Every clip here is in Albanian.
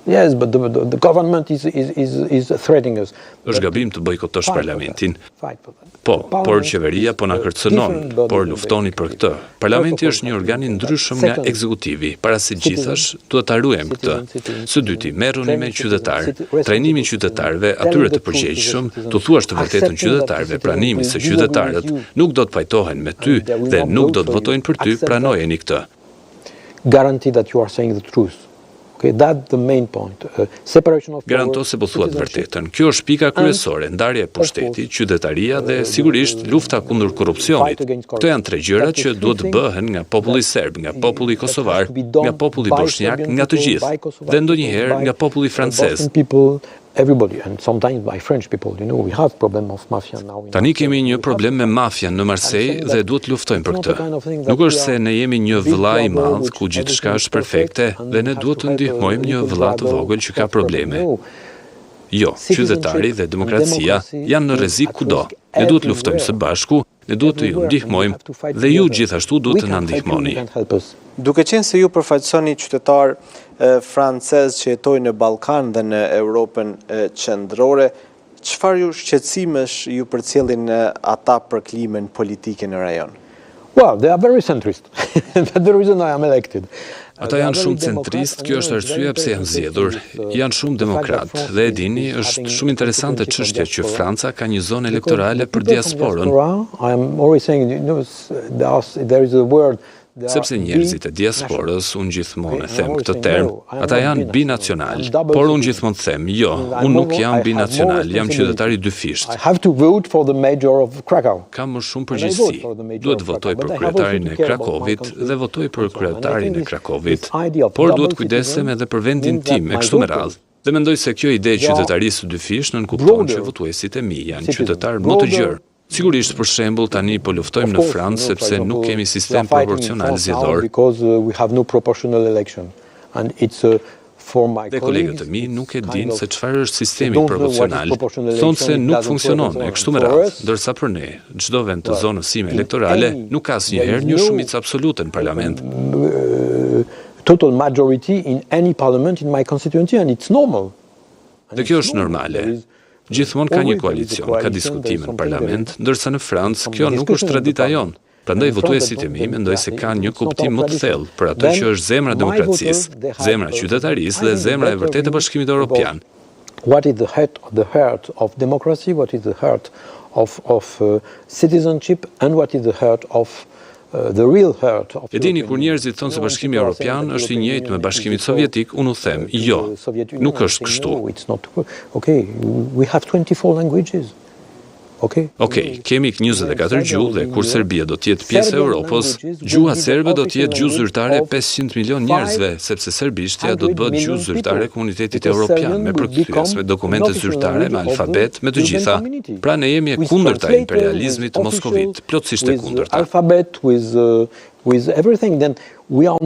Yes, but the government is threatening us. Është gabim të bojkotosh parlamentin. Po, por qeveria po na kërcënon, por luftoni për këtë. Parlamenti është një organ i ndryshëm nga ekzekutivi. Para së gjithash, duhet ta ruajmë këtë. Së dyti, merruni me qytetar. Trajnimi i qytetarëve, atyre të përgjegjshëm, tu thuash të vërtetën qytetarëve, pranimi se qytetarët nuk do të pajtohen me ty dhe nuk do të votojnë për ty, pranojeni këtë. Guarantee that you are saying the truth. Okay, that's the main point. Garanto se po thuat vërtetën. Kjo është pika kryesore, ndarja e pushtetit, qytetaria dhe sigurisht lufta kundër korrupsionit. Këto janë tre gjëra që duhet të bëhen nga populli serb, nga populli kosovar, nga populli bosnjak, nga të gjithë, dhe ndonjëherë nga populli francez. Everybody, and sometimes by French people, we have problem of mafia now. Tani kemi një problem me mafian në Marseille dhe duhet luftojmë për këtë. Nuk është se ne jemi një vëllai i madh ku gjithçka është perfekte dhe ne duhet të ndihmojmë një vëlla të vogël që ka probleme. Jo, qytetari dhe demokracia janë në rrezik kudo. Ne duhet luftojmë së bashku, ne duhet të ju ndihmojmë dhe ju gjithashtu duhet të na ndihmoni. Duke qenë se ju përfaqësoni qytetar francez që jetojnë në Ballkan dhe në Europën qendrore, çfarë ju shqetësimesh ju përcjellin ata për klimën politike në rajon? Well, they are very centrist. That's the reason I am elected. Ata janë shumë centrist, kjo është arsyeja pse janë zgjedhur. Janë shumë demokrat dhe e dini, është shumë interesante çështja që Franca ka një zonë elektorale për diasporën. I am always saying, there is a word. Sepse njerëzit e diasporës, unë gjithmonë e them këtë term, ata janë binacional, por unë gjithmonë them, jo, unë nuk jam binacional, jam qytetar i dyfisht. Kam më shumë përgjegjësi. Duhet votoj për kryetarin e Krakovit dhe votoj për kryetarin e Krakovit, por duhet kujdesem edhe për vendin tim e kështu me radhë. Dhe mendoj se kjo ide e qytetarisë së dyfisht nënkupton që votuesit e mi janë qytetar më të gjerë. Sigurisht, për shembull, tani po luftojmë në Francë sepse nuk kemi sistem proporcional zgjedhor. Dhe kolegët e mi nuk e dinë se çfarë është sistemi proporcional. Thonë se nuk funksionon e kështu me radhë, ndërsa për ne, çdo vend të zonës sime elektorale nuk ka asnjëherë një shumicë absolute në parlament. Total majority in any parliament in my constituency and it's normal. Dhe kjo është normale. Gjithmonë ka një koalicion, ka diskutime në parlament, ndërsa në Francë kjo nuk është tradita jonë. Prandaj votuesit e mi mendoj se kanë një kuptim më të thellë për atë që është zemra e demokracisë, zemra e qytetarisë dhe zemra e vërtetë e Bashkimit Evropian. What is the heart of democracy, what is the heart of citizenship and what is the heart of the real heart of. E dini, kur njerëzit thonë se Bashkimi Evropian është i njëjtë me Bashkimin Sovjetik, unë u them, jo, nuk është kështu. Okay, we have 24 languages. Okej, kemi 24 gjuhë dhe kur Serbia do të jetë pjesë e Europës, gjuha serbe do të jetë gjuhë zyrtare 500 milion njerëzve, sepse serbishtja do të bëhet gjuhë zyrtare e komunitetit evropian, me përkthyes, me dokumente zyrtare, me alfabet, me të gjitha. Pra ne jemi e kundërta e imperializmit të Moskovit, plotësisht e kundërta. Alphabet with everything, then we are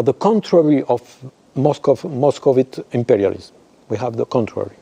the contrary of Moscovite imperialism. We have the contrary.